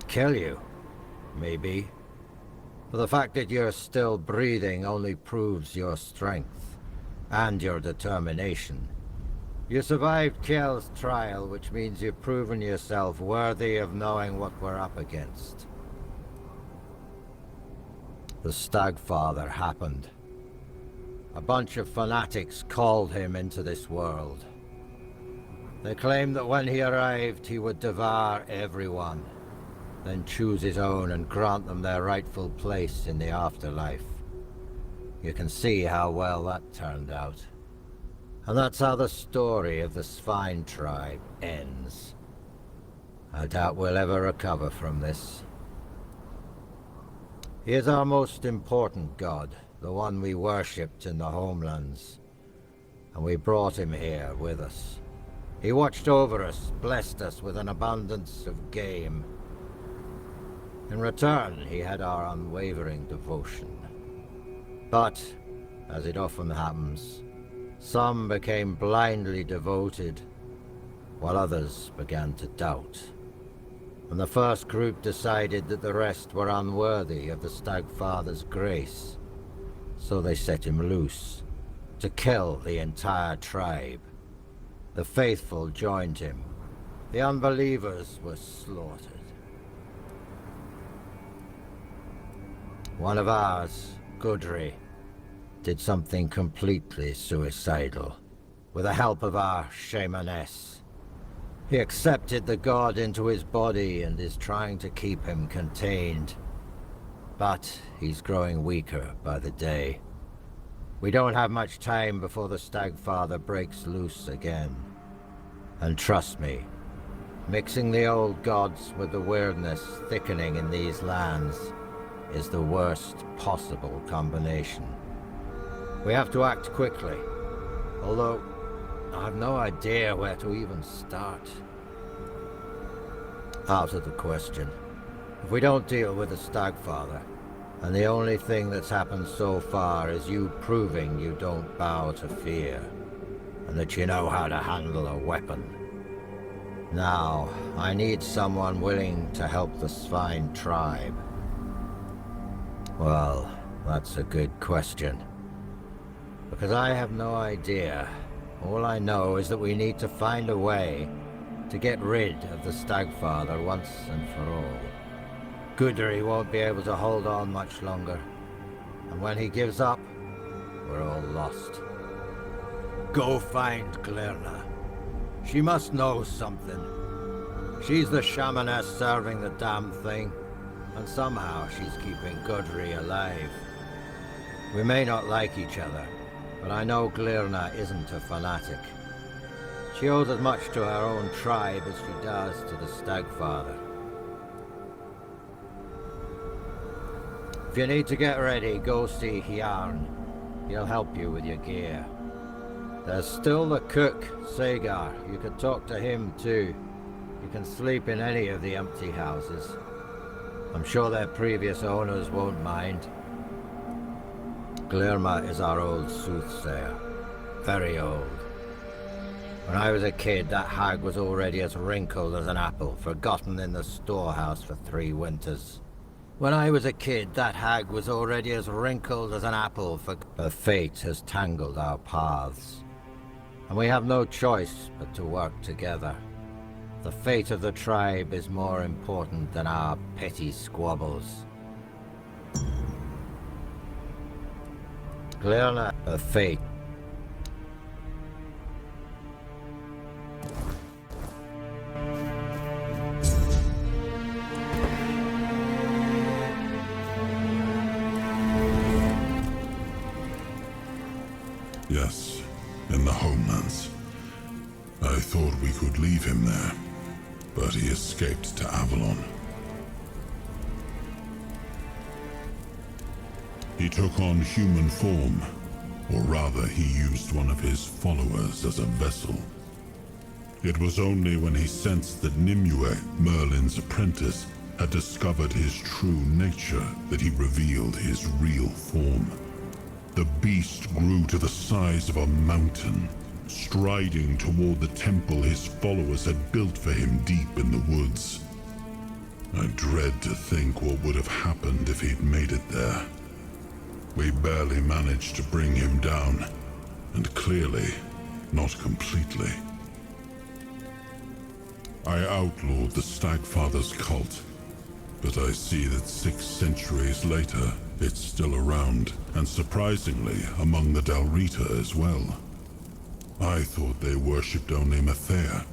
kill you. Maybe. But the fact that you're still breathing only proves your strength. And your determination. You survived Kjell's trial, which means you've proven yourself worthy of knowing what we're up against. The Stagfather happened. A bunch of fanatics called him into this world. They claimed that when he arrived, he would devour everyone, then choose his own and grant them their rightful place in the afterlife. You can see how well that turned out. And that's how the story of the Svine tribe ends. I doubt we'll ever recover from this. He is our most important god, the one we worshipped in the homelands. And we brought him here with us. He watched over us, blessed us with an abundance of game. In return, he had our unwavering devotion. But, as it often happens, some became blindly devoted, while others began to doubt. And the first group decided that the rest were unworthy of the Stagfather's grace. So they set him loose, to kill the entire tribe. The faithful joined him. The unbelievers were slaughtered. One of ours, Gudri, did something completely suicidal, with the help of our shamaness. He accepted the god into his body and is trying to keep him contained. But he's growing weaker by the day. We don't have much time before the Stagfather breaks loose again. And trust me, mixing the old gods with the weirdness thickening in these lands is the worst possible combination. We have to act quickly, although I have no idea where to even start. Out of the question. If we don't deal with the Stagfather, and the only thing that's happened so far is you proving you don't bow to fear, and that you know how to handle a weapon. Now, I need someone willing to help the Svine tribe. Well, that's a good question. Because I have no idea. All I know is that we need to find a way to get rid of the Stagfather once and for all. Gudri won't be able to hold on much longer. And when he gives up, we're all lost. Go find Glirna. She must know something. She's the shamaness serving the damn thing, and somehow she's keeping Gudri alive. We may not like each other, but I know Glirna isn't a fanatic. She owes as much to her own tribe as she does to the Stagfather. If you need to get ready, go see Hjarn. He'll help you with your gear. There's still the cook, Sagar. You could talk to him too. You can sleep in any of the empty houses. I'm sure their previous owners won't mind. Glirma is our old soothsayer. Very old. When I was a kid, that hag was already as wrinkled as an apple, forgotten in the storehouse for 3 winters. When I was a kid, that hag was already as wrinkled as an apple, for her fate has tangled our paths. And we have no choice but to work together. The fate of the tribe is more important than our petty squabbles. Glirna, her fate. Yes, in the homelands. I thought we could leave him there, but he escaped to Avalon. He took on human form, or rather he used one of his followers as a vessel. It was only when he sensed that Nimue, Merlin's apprentice, had discovered his true nature that he revealed his real form. The beast grew to the size of a mountain, striding toward the temple his followers had built for him deep in the woods. I dread to think what would have happened if he'd made it there. We barely managed to bring him down, and clearly, not completely. I outlawed the Stagfather's cult, but I see that 6 centuries later, it's still around, and surprisingly, among the Dalrita as well. I thought they worshipped only Mathea.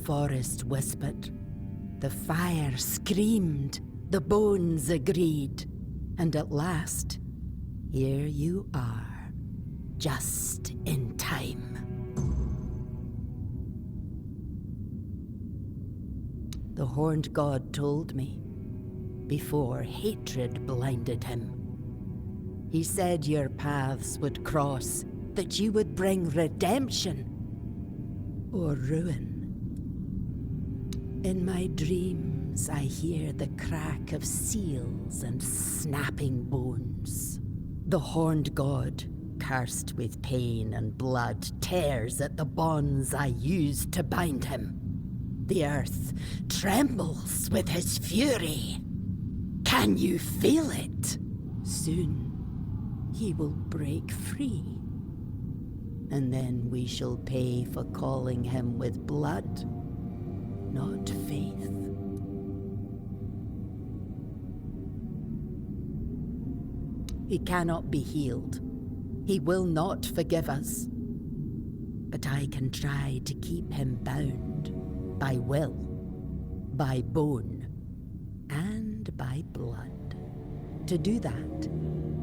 forest whispered, the fire screamed, the bones agreed, and at last, here you are, just in time. The horned god told me, before hatred blinded him. He said your paths would cross, that you would bring redemption or ruin. In my dreams, I hear the crack of seals and snapping bones. The horned god, cursed with pain and blood, tears at the bonds I used to bind him. The earth trembles with his fury. Can you feel it? Soon, he will break free. And then we shall pay for calling him with blood, not faith. He cannot be healed. He will not forgive us. But I can try to keep him bound by will, by bone, and by blood. To do that,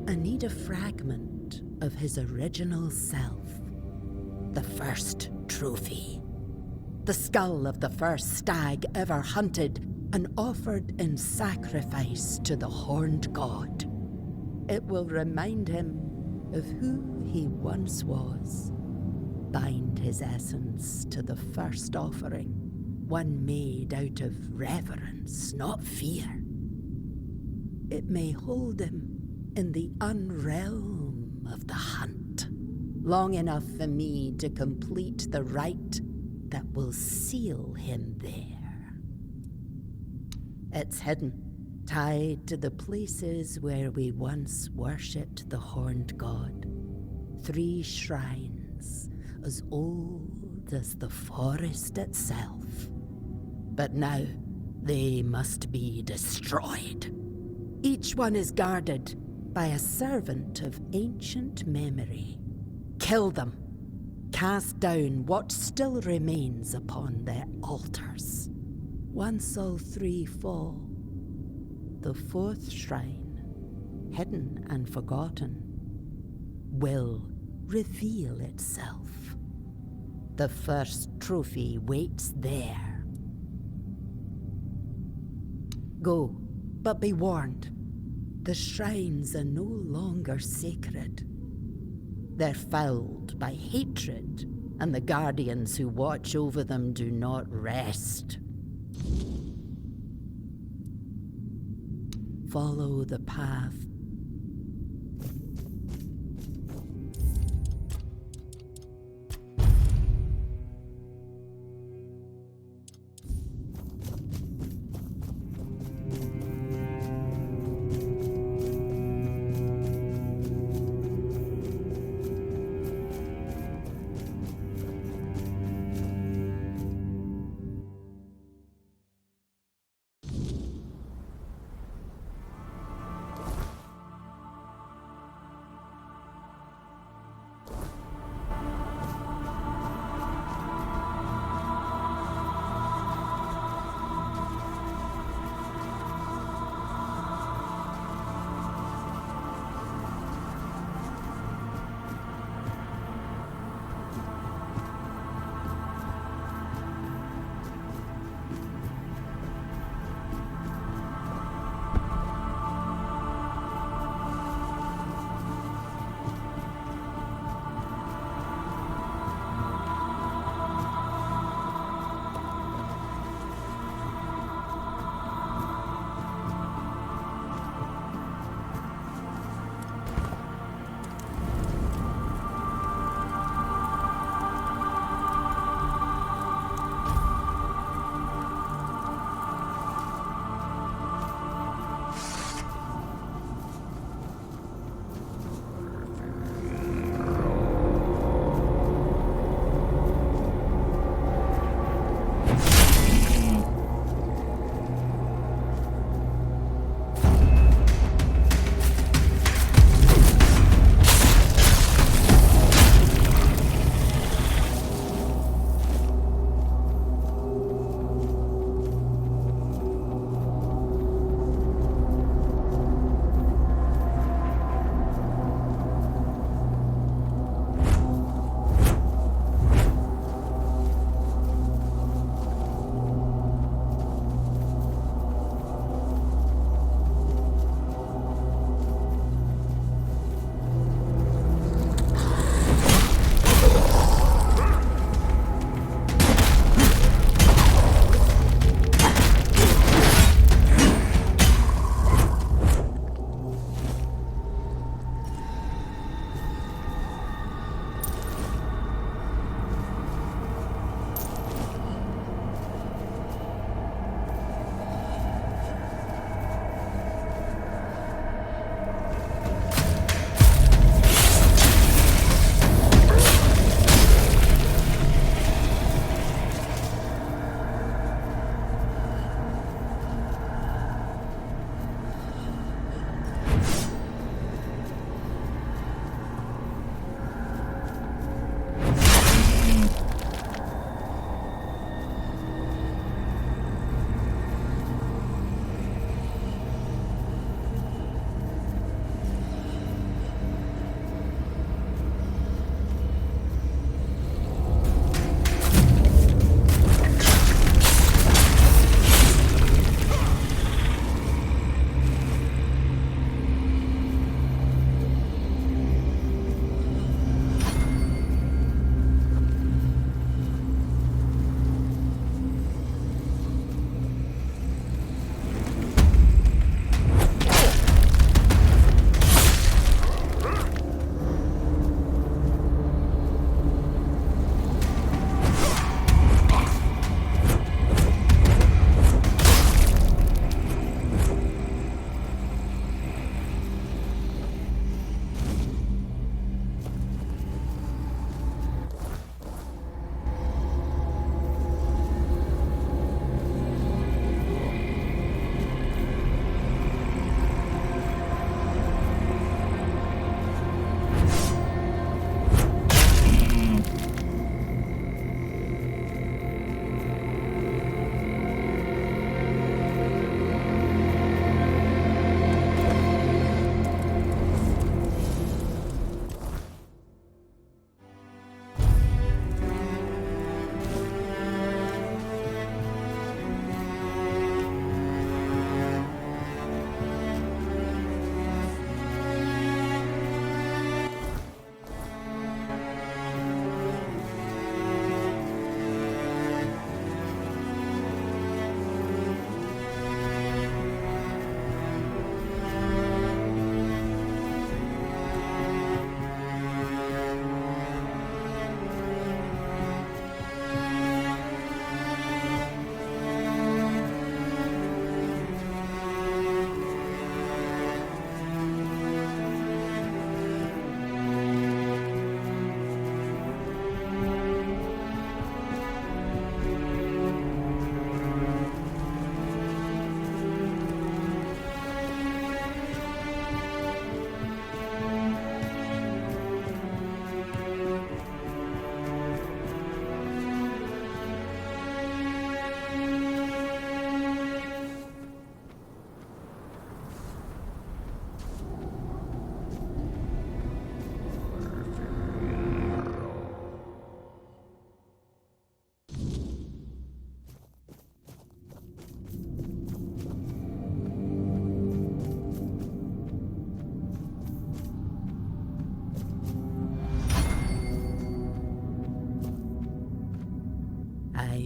I need a fragment of his original self. The first trophy. The skull of the first stag ever hunted and offered in sacrifice to the horned god. It will remind him of who he once was. Bind his essence to the first offering, one made out of reverence, not fear. It may hold him in the unrealm of the hunt, long enough for me to complete the rite that will seal him there. It's hidden, tied to the places where we once worshipped the horned god. 3 shrines, as old as the forest itself. But now, they must be destroyed. Each one is guarded by a servant of ancient memory. Kill them. Cast down what still remains upon their altars. Once all 3 fall, the 4th shrine, hidden and forgotten, will reveal itself. The first trophy waits there. Go, but be warned. The shrines are no longer sacred. They're fouled by hatred, and the guardians who watch over them do not rest. Follow the path.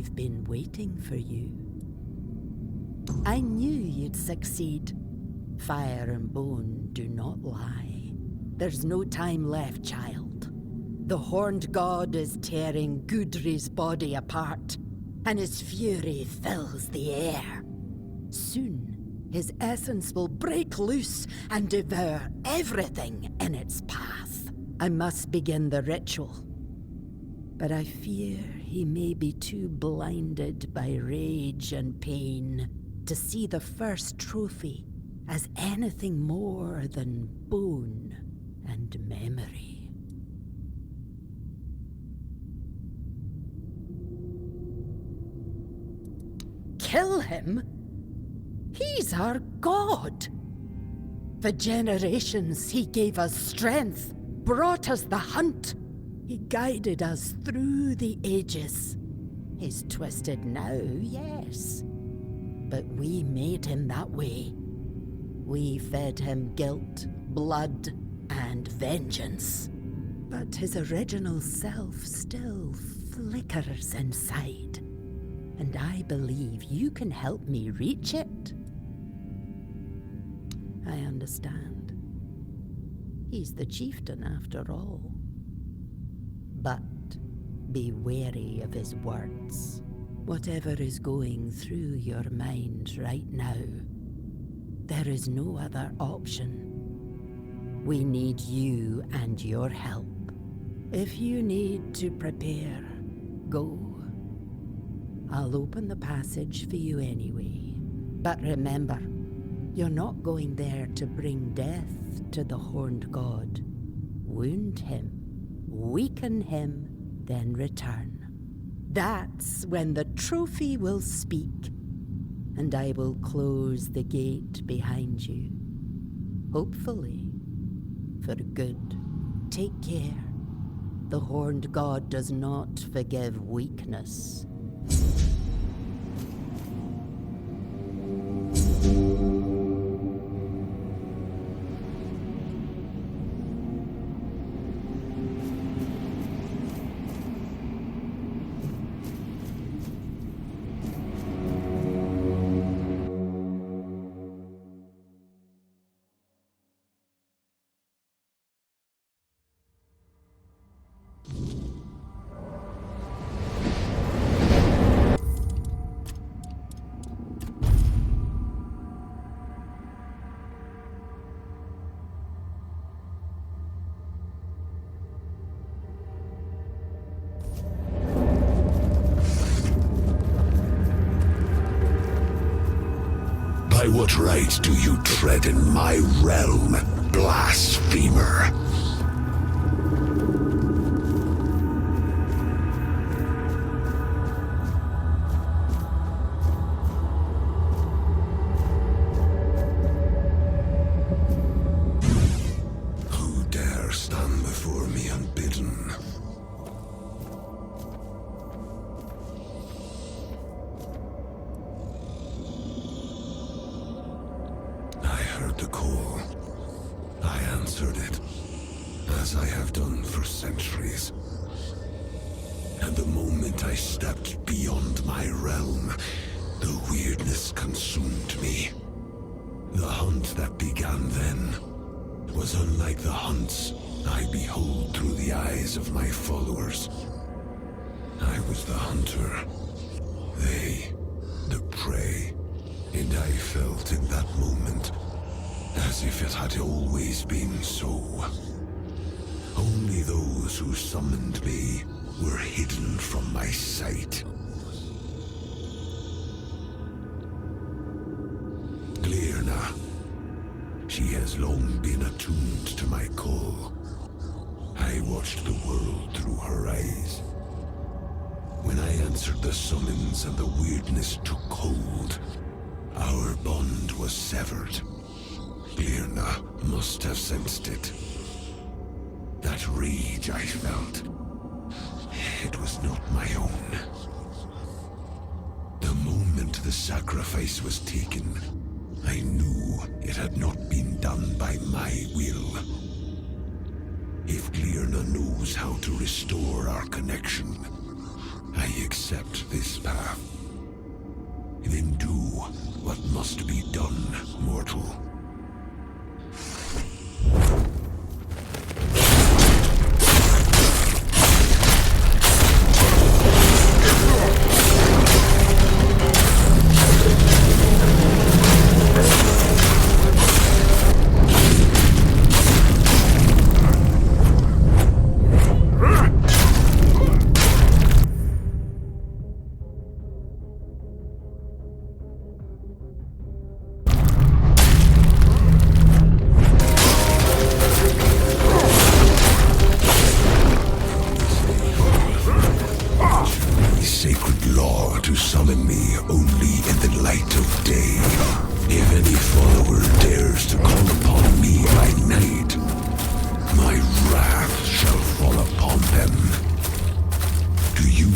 I've been waiting for you. I knew you'd succeed. Fire and bone do not lie. There's no time left, child. The Horned God is tearing Gudri's body apart, and his fury fills the air. Soon, his essence will break loose and devour everything in its path. I must begin the ritual, but I fear he may be too blinded by rage and pain to see the first trophy as anything more than bone and memory. Kill him? He's our god! For generations he gave us strength, brought us the hunt. He guided us through the ages. He's twisted now, yes. But we made him that way. We fed him guilt, blood, and vengeance. But his original self still flickers inside. And I believe you can help me reach it. I understand. He's the chieftain after all. But be wary of his words. Whatever is going through your mind right now, there is no other option. We need you and your help. If you need to prepare, go. I'll open the passage for you anyway. But remember, you're not going there to bring death to the Horned God. Wound him, weaken him, then return. That's when the trophy will speak, and I will close the gate behind you. Hopefully, for good. Take care. The Horned God does not forgive weakness. By what right do you tread in my realm, blasphemer? Who dare stand before me unbidden? The call. I answered it, as I have done for centuries. And the moment I stepped beyond my realm, the weirdness consumed me. The hunt that began then was unlike the hunts I behold through the eyes of my followers. I was the hunter, they the prey, and I felt in that moment as if it had always been so. Only those who summoned me were hidden from my sight. Glirna. She has long been attuned to my call. I watched the world through her eyes. When I answered the summons and the weirdness took hold, our bond was severed. Glirna must have sensed it. That rage I felt, it was not my own. The moment the sacrifice was taken, I knew it had not been done by my will. If Glirna knows how to restore our connection, I I accept this path. Then do what must be done, mortal. Sacred law to summon me only in the light of day. If any follower dares to call upon me by night, my wrath shall fall upon them. To you,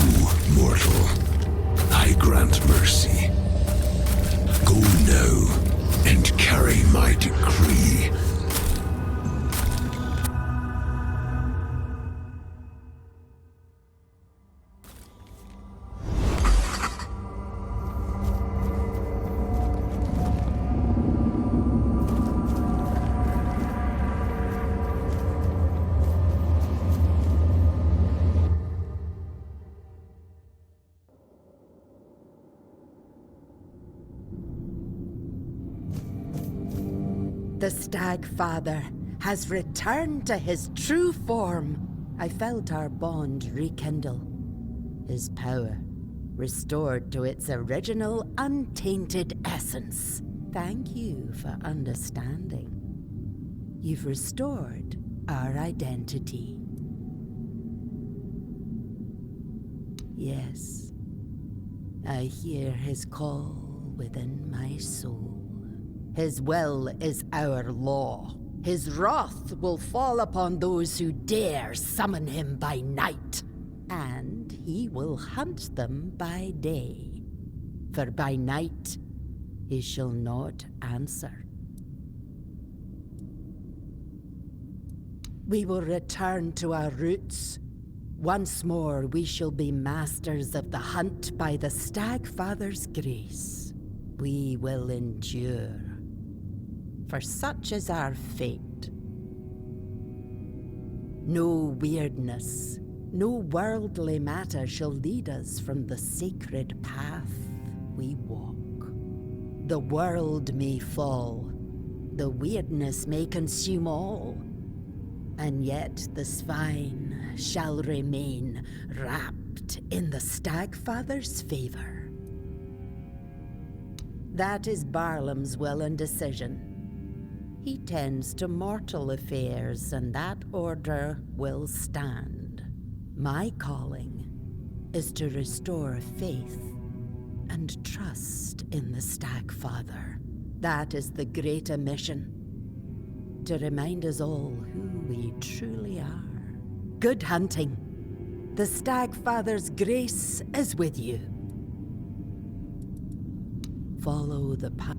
mortal, I grant mercy. Go now and carry my decree. The Stag Father has returned to his true form. I felt our bond rekindle. His power restored to its original untainted essence. Thank you for understanding. You've restored our identity. Yes, I hear his call within my soul. His will is our law. His wrath will fall upon those who dare summon him by night. And he will hunt them by day. For by night he shall not answer. We will return to our roots. Once more we shall be masters of the hunt by the Stag Father's grace. We will endure. For such is our fate. No weirdness, no worldly matter shall lead us from the sacred path we walk. The world may fall, the weirdness may consume all, and yet the spine shall remain wrapped in the Stag Father's favor. That is Barlam's will and decision. He tends to mortal affairs, and that order will stand. My calling is to restore faith and trust in the Stag Father. That is the greater mission, to remind us all who we truly are. Good hunting. The Stag Father's grace is with you. Follow the path.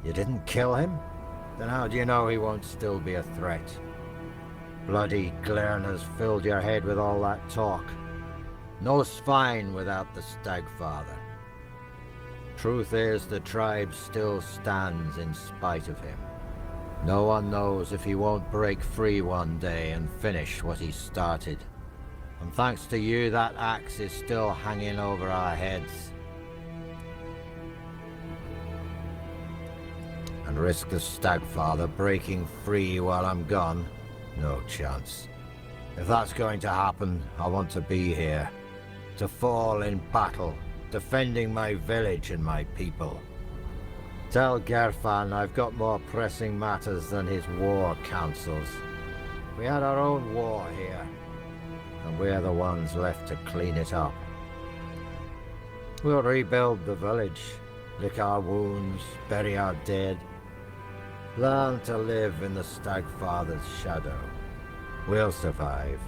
You didn't kill him? Then how do you know he won't still be a threat? Bloody Glern has filled your head with all that talk. No swine without the Stagfather. Truth is, the tribe still stands in spite of him. No one knows if he won't break free one day and finish what he started. And thanks to you, that axe is still hanging over our heads. And risk the Stagfather breaking free while I'm gone? No chance. If that's going to happen, I want to be here. To fall in battle, defending my village and my people. Tell Gerfan I've got more pressing matters than his war councils. We had our own war here, and we're the ones left to clean it up. We'll rebuild the village, lick our wounds, bury our dead. Learn to live in the Stagfather's shadow. We'll survive,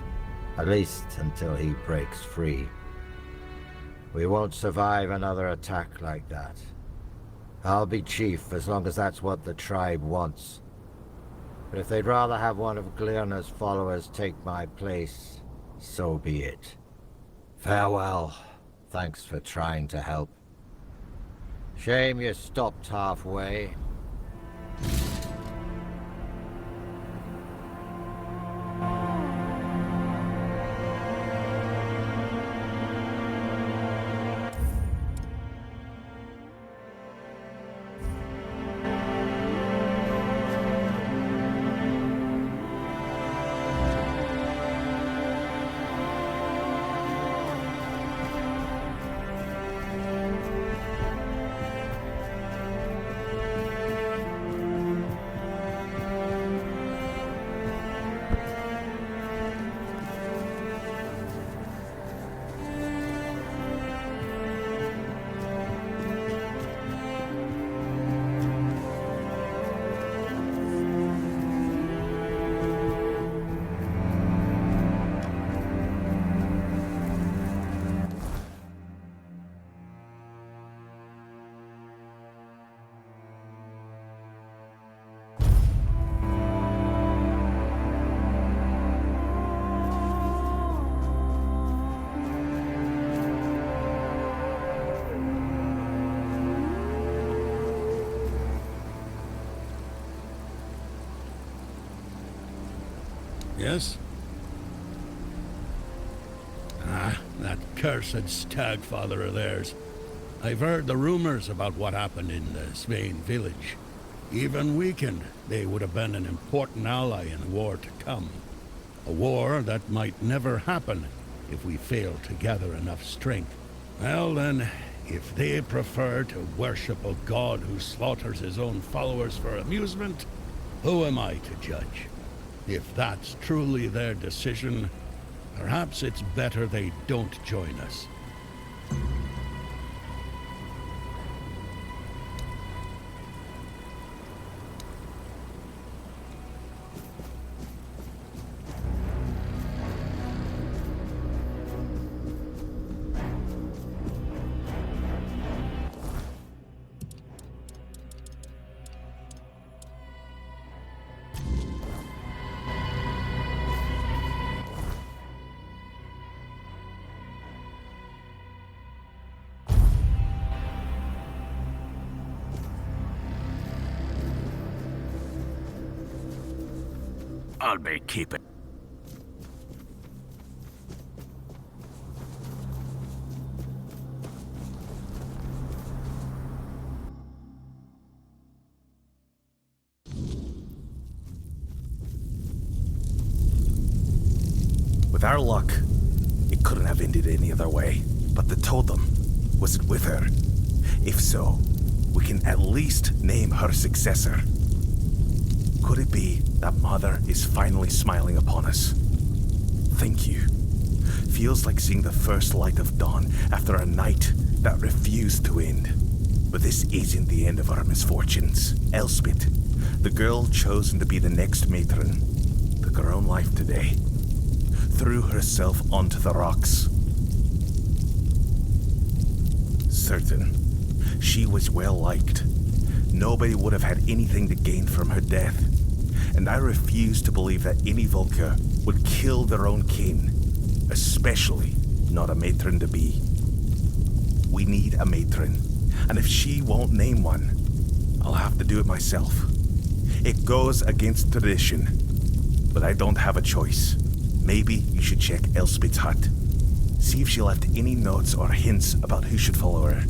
at least until he breaks free. We won't survive another attack like that. I'll be chief as long as that's what the tribe wants. But if they'd rather have one of Glirna's followers take my place, so be it. Farewell. Thanks for trying to help. Shame you stopped halfway. Yes? That cursed Stagfather of theirs. I've heard the rumors about what happened in the Svein village. Even weakened, they would have been an important ally in the war to come. A war that might never happen if we fail to gather enough strength. Well then, if they prefer to worship a god who slaughters his own followers for amusement, who am I to judge? If that's truly their decision, perhaps it's better they don't join us. I'll be keeping. With our luck, it couldn't have ended any other way. But the totem, was it with her? If so, we can at least name her successor. Could it be that Mother is finally smiling upon us? Thank you. Feels like seeing the first light of dawn after a night that refused to end. But this isn't the end of our misfortunes. Elspeth, the girl chosen to be the next matron, took her own life today. Threw herself onto the rocks. Certain, she was well liked. Nobody would have had anything to gain from her death. And I refuse to believe that any Volker would kill their own kin, especially not a matron-to-be. We need a matron, and if she won't name one, I'll have to do it myself. It goes against tradition, but I don't have a choice. Maybe you should check Elspeth's hut. See if she left any notes or hints about who should follow her.